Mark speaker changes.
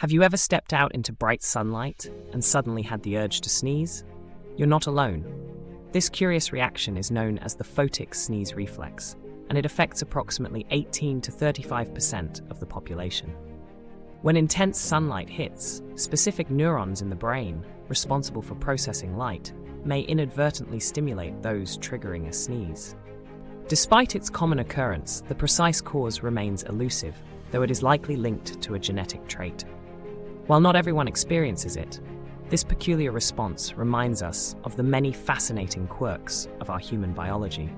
Speaker 1: Have you ever stepped out into bright sunlight and suddenly had the urge to sneeze? You're not alone. This curious reaction is known as the photic sneeze reflex, and it affects approximately 18 to 35% of the population. When intense sunlight hits, specific neurons in the brain, responsible for processing light, may inadvertently stimulate those triggering a sneeze. Despite its common occurrence, the precise cause remains elusive, though it is likely linked to a genetic trait. While not everyone experiences it, this peculiar response reminds us of the many fascinating quirks of our human biology.